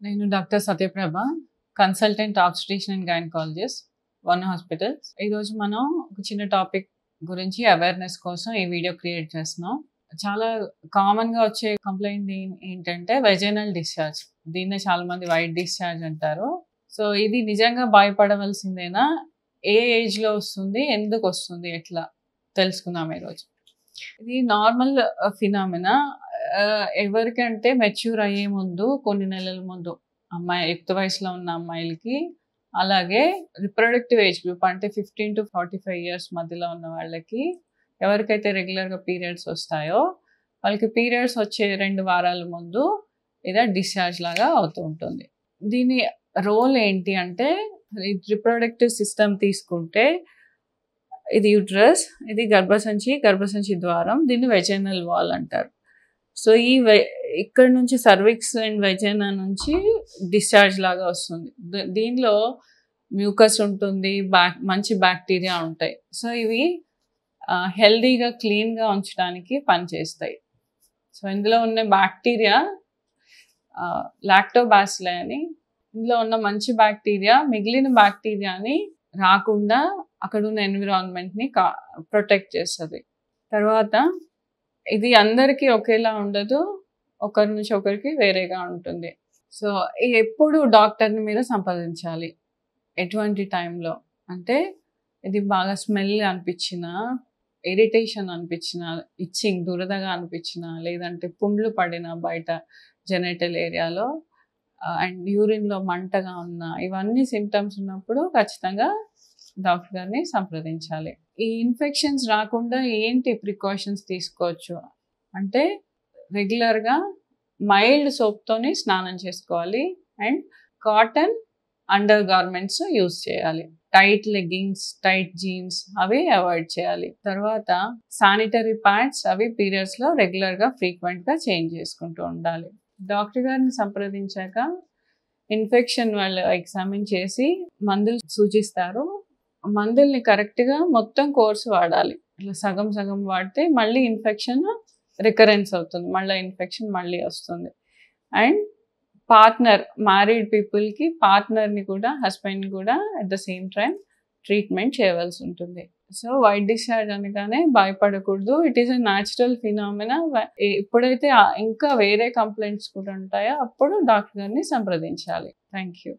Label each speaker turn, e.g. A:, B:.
A: నేను doctor Satyaprabha, consultant obstetrician and gynaecologist, one hospitals. ఈరోజు మనం ఒక చిన్న టాపిక్ గురించి అవేర్నెస్ కోసం ఈ వీడియో క్రియేట్ చేస్తున్నాం. చాలా కామన్గా వచ్చే కంప్లైంట్ ఏంటంటే వెజైనల్ డిశ్చార్జ్. దీన్నే చాలా మంది వైట్ డిశ్చార్జ్ అంటారు. సో ఇది నిజంగా భయపడవలసిందేనా? ఏ ఏజ్లో వస్తుంది, ఎందుకు వస్తుంది, ఎట్లా తెలుసుకుందాం ఈరోజు. ఇది నార్మల్ ఫినామినా. ఎవరికంటే మెచ్యూర్ అయ్యే ముందు కొన్ని నెలల ముందు యుక్త వయసులో ఉన్న అమ్మాయిలకి, అలాగే రిప్రొడక్టివ్ ఏజ్ గ్రూప్ అంటే 15 to 45 years మధ్యలో ఉన్న వాళ్ళకి, ఎవరికైతే రెగ్యులర్గా పీరియడ్స్ వస్తాయో వాళ్ళకి పీరియడ్స్ వచ్చే 2 వారాల ముందు ఇదే డిశ్చార్జ్ లాగా అవుతూ ఉంటుంది. దీని రోల్ ఏంటి అంటే, రిప్రొడక్టివ్ సిస్టమ్ తీసుకుంటే ఇది యూట్రస్, ఇది గర్భసంచి ద్వారం, దీన్ని వెజైనల్ వాల్ అంటారు. సో ఇక్కడ నుంచి సర్విక్స్ అండ్ వెజైనా నుంచి డిశ్చార్జ్ లాగా వస్తుంది. దీనిలో మ్యూకస్ ఉంటుంది, మంచి బ్యాక్టీరియా ఉంటాయి. సో ఇవి హెల్దీగా క్లీన్గా ఉంచడానికి పనిచేస్తాయి. సో ఇందులో ఉన్న బ్యాక్టీరియా లాక్టోబాసిల్లీ అని, ఇందులో ఉన్న మంచి బ్యాక్టీరియా మిగిలిన బ్యాక్టీరియాని రాకుండా అక్కడ ఉన్న ఎన్విరాన్మెంట్ని ప్రొటెక్ట్ చేస్తుంది. తర్వాత ఇది అందరికీ ఒకేలా ఉండదు, ఒకరి నుంచి ఒకరికి వేరేగా ఉంటుంది. సో ఎప్పుడు డాక్టర్ని మీరు సంప్రదించాలి, ఎటువంటి టైంలో అంటే, ఇది బాగా స్మెల్ అనిపించినా, ఇరిటేషన్ అనిపించినా, ఇచ్చింగ్ దురదగా అనిపించినా, లేదంటే పుండ్లు పడినా బయట జెనిటల్ ఏరియాలో, అండ్ యూరిన్లో మంటగా ఉన్నా, ఇవన్నీ సిమ్టమ్స్ ఉన్నప్పుడు ఖచ్చితంగా డాక్టర్ గారిని సంప్రదించాలి. ఈ ఇన్ఫెక్షన్స్ రాకుండా ఏంటి ప్రికాషన్స్ తీసుకోవచ్చు అంటే, రెగ్యులర్గా మైల్డ్ సోప్తోని స్నానం చేసుకోవాలి, and cotton under garments use చేయాలి. టైట్ లెగ్గింగ్స్, టైట్ జీన్స్ అవి అవాయిడ్ చేయాలి. తర్వాత శానిటరీ ప్యాడ్స్ అవి పీరియడ్స్లో రెగ్యులర్గా ఫ్రీక్వెంట్గా చేంజ్ చేసుకుంటూ ఉండాలి. డాక్టర్ గారిని సంప్రదించాక ఇన్ఫెక్షన్ వాళ్ళు ఎగ్జామిన్ చేసి మందులు సూచిస్తారు. మందుల్ని కరెక్ట్గా మొత్తం కోర్సు వాడాలి. ఇట్లా సగం సగం వాడితే మళ్ళీ ఇన్ఫెక్షన్ రికరెన్స్ అవుతుంది, మళ్ళీ ఇన్ఫెక్షన్ మళ్ళీ వస్తుంది. అండ్ పార్ట్నర్, మ్యారీడ్ పీపుల్కి పార్ట్నర్ని కూడా, హస్బెండ్ని కూడా at the same time treatment చేయవలసి ఉంటుంది. సో వైట్ డిశ్చార్జ్ అనగానే భయపడకూడదు. It is a natural phenomena. ఎప్పుడైతే ఇంకా వేరే కంప్లైంట్స్ కూడా ఉంటాయో అప్పుడు డాక్టర్ గారిని సంప్రదించాలి. Thank you.